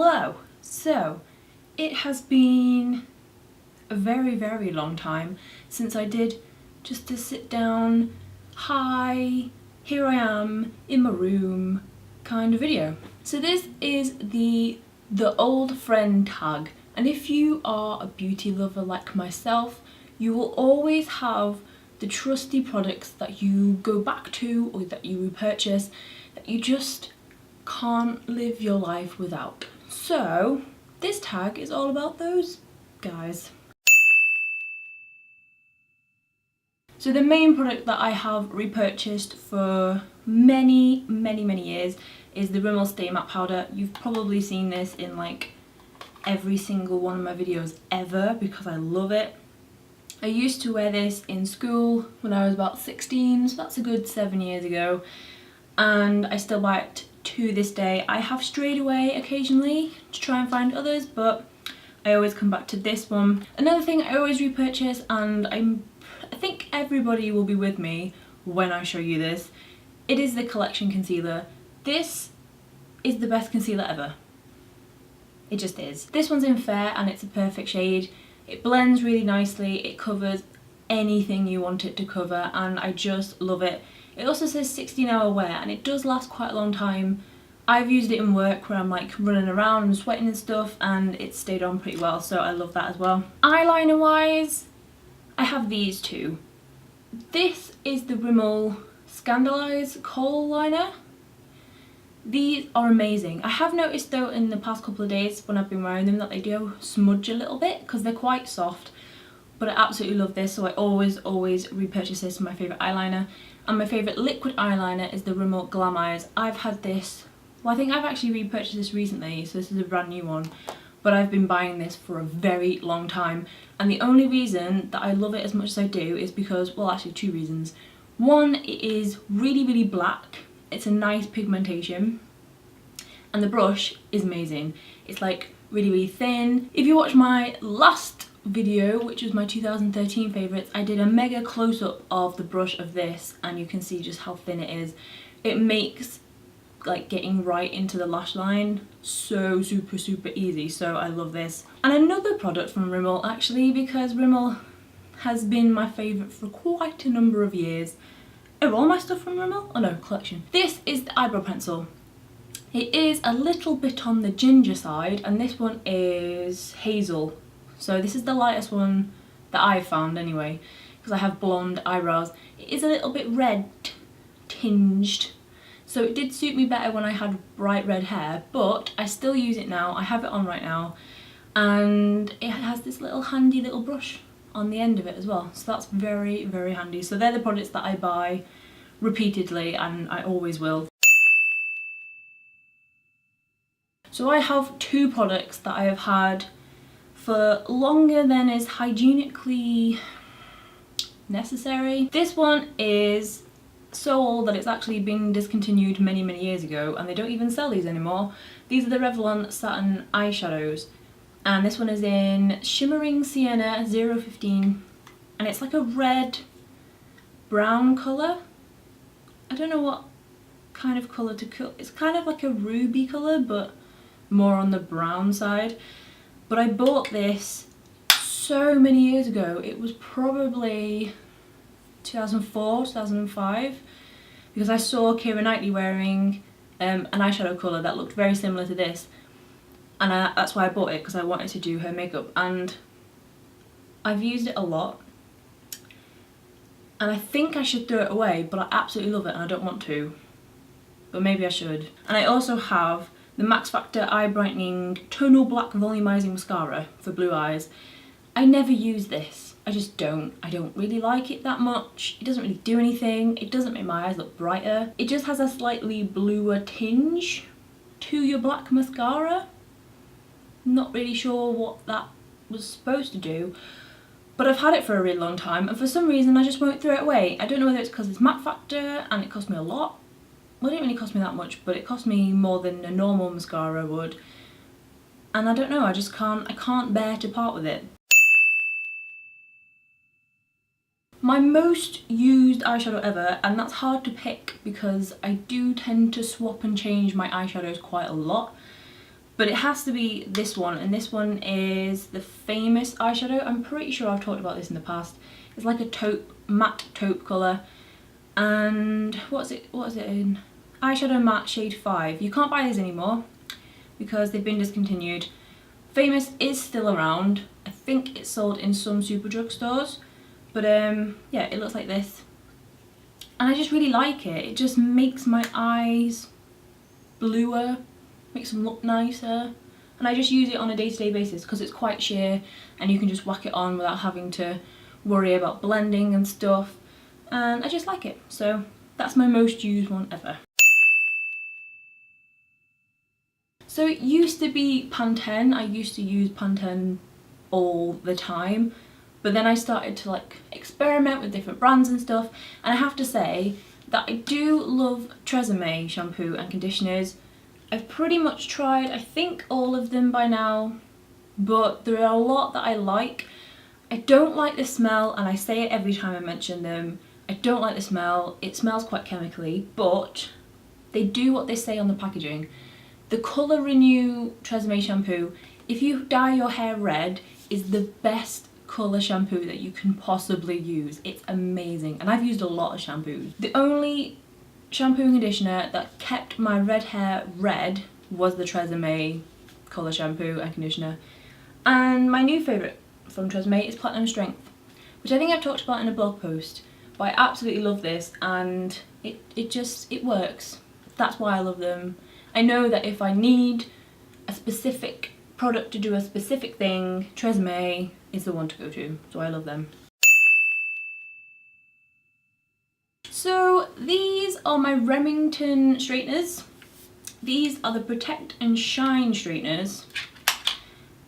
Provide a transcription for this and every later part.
Hello! So, it has been a very long time since I did just a sit down, hi, here I am in my room kind of video. So this is the old friend tag, and if you are a beauty lover like myself, you will always have the trusty products that you go back to or that you repurchase that you just can't live your life without. So this tag is all about those guys. So the main product that I have repurchased for many years is the Rimmel Stay Matte Powder. You've probably seen this in like every single one of my videos ever because I love it. I used to wear this in school when I was about 16, so that's a good 7 years ago, and I still buy it to this day. I have strayed away occasionally to try and find others, but I always come back to this one. Another thing I always repurchase, and I think everybody will be with me when I show you this, it is the Collection Concealer. This is the best concealer ever. It just is. This one's in Fair and it's a perfect shade. It blends really nicely, it covers anything you want it to cover, and I just love it. It also says 16-hour wear and it does last quite a long time. I've used it in work where I'm like running around and sweating and stuff, and it's stayed on pretty well, so I love that as well. Eyeliner wise, I have these two. This is the Rimmel Scandalise Kohl Liner. These are amazing. I have noticed though in the past couple of days when I've been wearing them that they do smudge a little bit because they're quite soft, but I absolutely love this, so I always repurchase this for my favourite eyeliner. And my favourite liquid eyeliner is the Rimmel Glam Eyes. I've had this, well I think I've actually repurchased this recently, so this is a brand new one, but I've been buying this for a very long time, and the only reason that I love it as much as I do is because, well actually two reasons. One, it is really black, it's a nice pigmentation, and the brush is amazing. It's like really thin. If you watch my last video, which was my 2013 favourites, I did a mega close-up of the brush of this, and you can see just how thin it is. It makes like getting right into the lash line so super easy, so I love this. And another product from Rimmel, actually, because Rimmel has been my favourite for quite a number of years. Oh, all my stuff from Rimmel? Oh no, Collection. This is the eyebrow pencil. It is a little bit on the ginger side, and this one is hazel. So this is the lightest one that I've found anyway, because I have blonde eyebrows. It is a little bit red tinged, so it did suit me better when I had bright red hair, but I still use it now. I have it on right now, and it has this little handy little brush on the end of it as well, so that's very handy. So they're the products that I buy repeatedly, and I always will. So I have two products that I have had for longer than is hygienically necessary. This one is so old that it's actually been discontinued many years ago, and they don't even sell these anymore. These are the Revlon Satin eyeshadows, and this one is in Shimmering Sienna 015, and it's like a red brown colour. I don't know what kind of colour to cut. It's kind of like a ruby colour, but more on the brown side. But I bought this so many years ago. It was probably 2004, 2005, because I saw Keira Knightley wearing an eyeshadow colour that looked very similar to this, and that's why I bought it, because I wanted to do her makeup, and I've used it a lot, and I think I should throw it away, but I absolutely love it and I don't want to, but maybe I should. And I also have the Max Factor Eye Brightening Tonal Black Volumizing Mascara for blue eyes. I never use this. I just don't. I don't really like it that much. It doesn't really do anything. It doesn't make my eyes look brighter. It just has a slightly bluer tinge to your black mascara. Not really sure what that was supposed to do, but I've had it for a really long time, and for some reason I just won't throw it away. I don't know whether it's because it's Matte Factor and it cost me a lot. Well, it didn't really cost me that much, but it cost me more than a normal mascara would. And I don't know, I can't bear to part with it. My most used eyeshadow ever, and that's hard to pick because I do tend to swap and change my eyeshadows quite a lot, But it has to be this one, and this one is the famous eyeshadow. I'm pretty sure I've talked about this in the past. It's like a taupe, matte taupe colour. And what is it in? Eyeshadow matte shade 5. You can't buy these anymore because they've been discontinued. Famous is still around. I think it's sold in some Superdrug stores. But yeah, it looks like this. And I just really like it. It just makes my eyes bluer, makes them look nicer. And I just use it on a day-to-day basis because it's quite sheer and you can just whack it on without having to worry about blending and stuff. And I just like it. So that's my most used one ever. So it used to be Pantene. I used to use Pantene all the time. But then I started to like experiment with different brands and stuff. And I have to say that I do love Tresemme shampoo and conditioners. I've pretty much tried, I think, all of them by now. But there are a lot that I like. I don't like the smell, and I say it every time I mention them. I don't like the smell. It smells quite chemically, but they do what they say on the packaging. The Colour Renew Tresemme shampoo, if you dye your hair red, is the best colour shampoo that you can possibly use. It's amazing, and I've used a lot of shampoos. The only shampoo and conditioner that kept my red hair red was the Tresemme colour shampoo and conditioner. And my new favourite from Tresemme is Platinum Strength, which I think I've talked about in a blog post, but I absolutely love this, and it works. That's why I love them. I know that if I need a specific product to do a specific thing, Tresemme is the one to go to, so I love them. So these are my Remington straighteners. These are the Protect and Shine straighteners,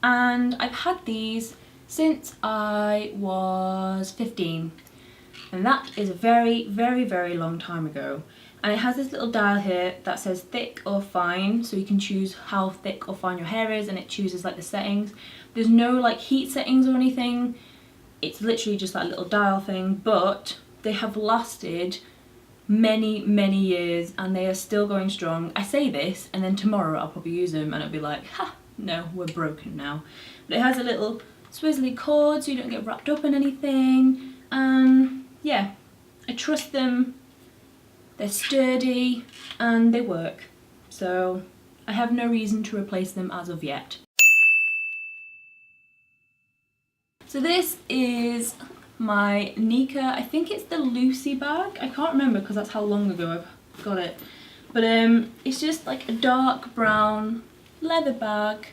and I've had these since I was 15, and that is a very, very, very long time ago. And it has this little dial here that says thick or fine, so you can choose how thick or fine your hair is, and it chooses like the settings. There's no like heat settings or anything. It's literally just that little dial thing, but they have lasted many, many years and they are still going strong. I say this and then tomorrow I'll probably use them and it'll be like, ha, no, we're broken now. But it has a little swizzly cord so you don't get wrapped up in anything. And yeah, I trust them. They're sturdy and they work, so I have no reason to replace them as of yet. So this is my Nika, I think it's the Lucy bag. I can't remember because that's how long ago I've got it. But it's just like a dark brown leather bag,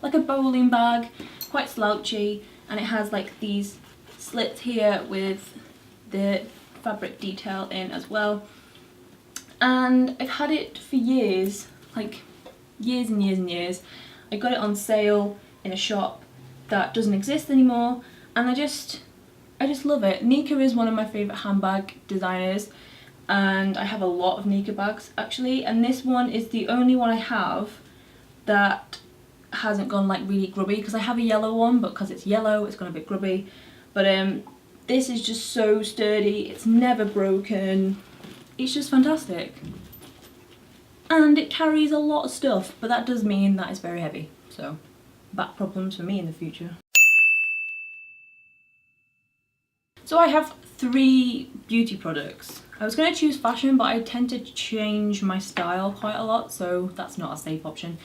like a bowling bag, quite slouchy, and it has like these slits here with the fabric detail in as well. And I've had it for years, like years and years and years. I got it on sale in a shop that doesn't exist anymore, and I just love it. Nika is one of my favourite handbag designers, and I have a lot of Nika bags actually, and this one is the only one I have that hasn't gone like really grubby, because I have a yellow one, but because it's yellow it's gone a bit grubby. But this is just so sturdy, it's never broken. It's just fantastic. And it carries a lot of stuff, but that does mean that it's very heavy. So, back problems for me in the future. So I have 3 beauty products. I was going to choose fashion, but I tend to change my style quite a lot, so that's not a safe option.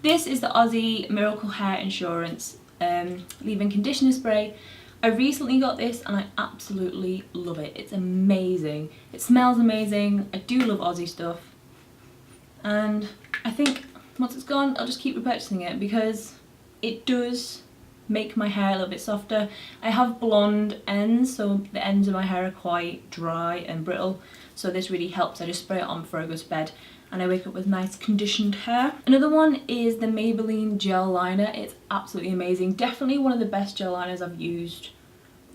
This is the Aussie Miracle Hair Insurance leave-in conditioner spray. I recently got this and I absolutely love it. It's amazing. It smells amazing. I do love Aussie stuff. And I think once it's gone, I'll just keep repurchasing it because it does make my hair a little bit softer. I have blonde ends, so the ends of my hair are quite dry and brittle. So this really helps. I just spray it on before I go to bed and I wake up with nice conditioned hair. Another one is the Maybelline gel liner. It's absolutely amazing. Definitely one of the best gel liners I've used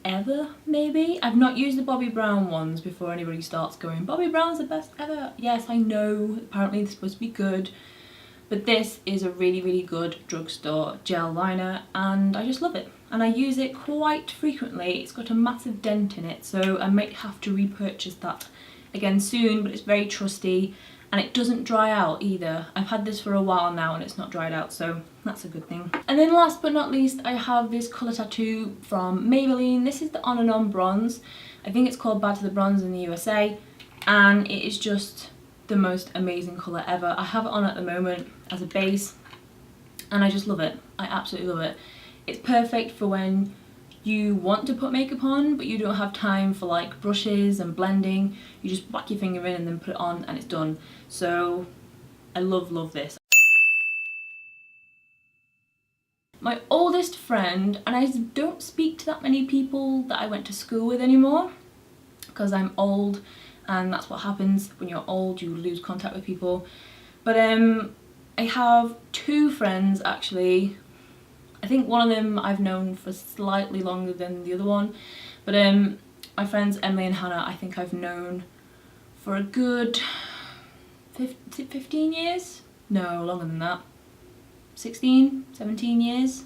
ever, maybe. I've not used the Bobbi Brown ones before anybody starts going, Bobbi Brown's the best ever. Yes, I know, apparently they're supposed to be good. But this is a really, really good drugstore gel liner and I just love it. And I use it quite frequently. It's got a massive dent in it, so I might have to repurchase that again soon, but it's very trusty and it doesn't dry out either. I've had this for a while now and it's not dried out, so that's a good thing. And then last but not least, I have this colour tattoo from Maybelline. This is the On and On Bronze. I think it's called Bad to the Bronze in the USA, and it is just the most amazing colour ever. I have it on at the moment as a base and I just love it. I absolutely love it. It's perfect for when you want to put makeup on but you don't have time for like brushes and blending. You just whack your finger in and then put it on and it's done. So I love this. My oldest friend, and I don't speak to that many people that I went to school with anymore because I'm old and that's what happens when you're old, you lose contact with people. But I have two friends actually. I think one of them I've known for slightly longer than the other one, but my friends Emily and Hannah I think I've known for a good 15 years? No, longer than that. 16, 17 years?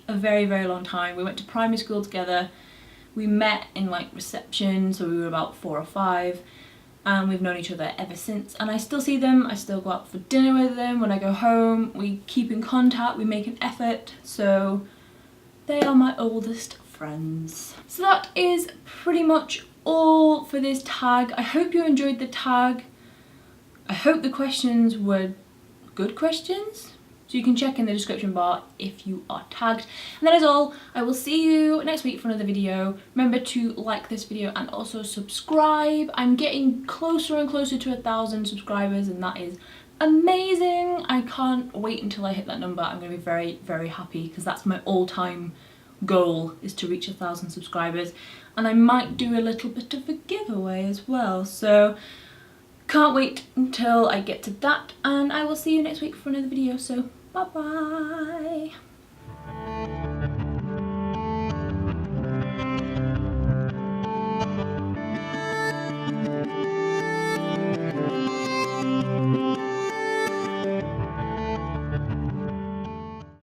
A very, very long time. We went to primary school together. We met in like reception, so we were about 4 or 5, and we've known each other ever since. And I still see them, I still go out for dinner with them when I go home. We keep in contact, we make an effort, so they are my oldest friends. So that is pretty much all for this tag. I hope you enjoyed the tag. I hope the questions were good questions. So you can check in the description bar if you are tagged. And that is all. I will see you next week for another video. Remember to like this video and also subscribe. I'm getting closer and closer to 1,000 subscribers and that is amazing. I can't wait until I hit that number. I'm going to be very, very happy because that's my all-time goal, is to reach 1,000 subscribers. And I might do a little bit of a giveaway as well. So can't wait until I get to that, and I will see you next week for another video, so bye bye.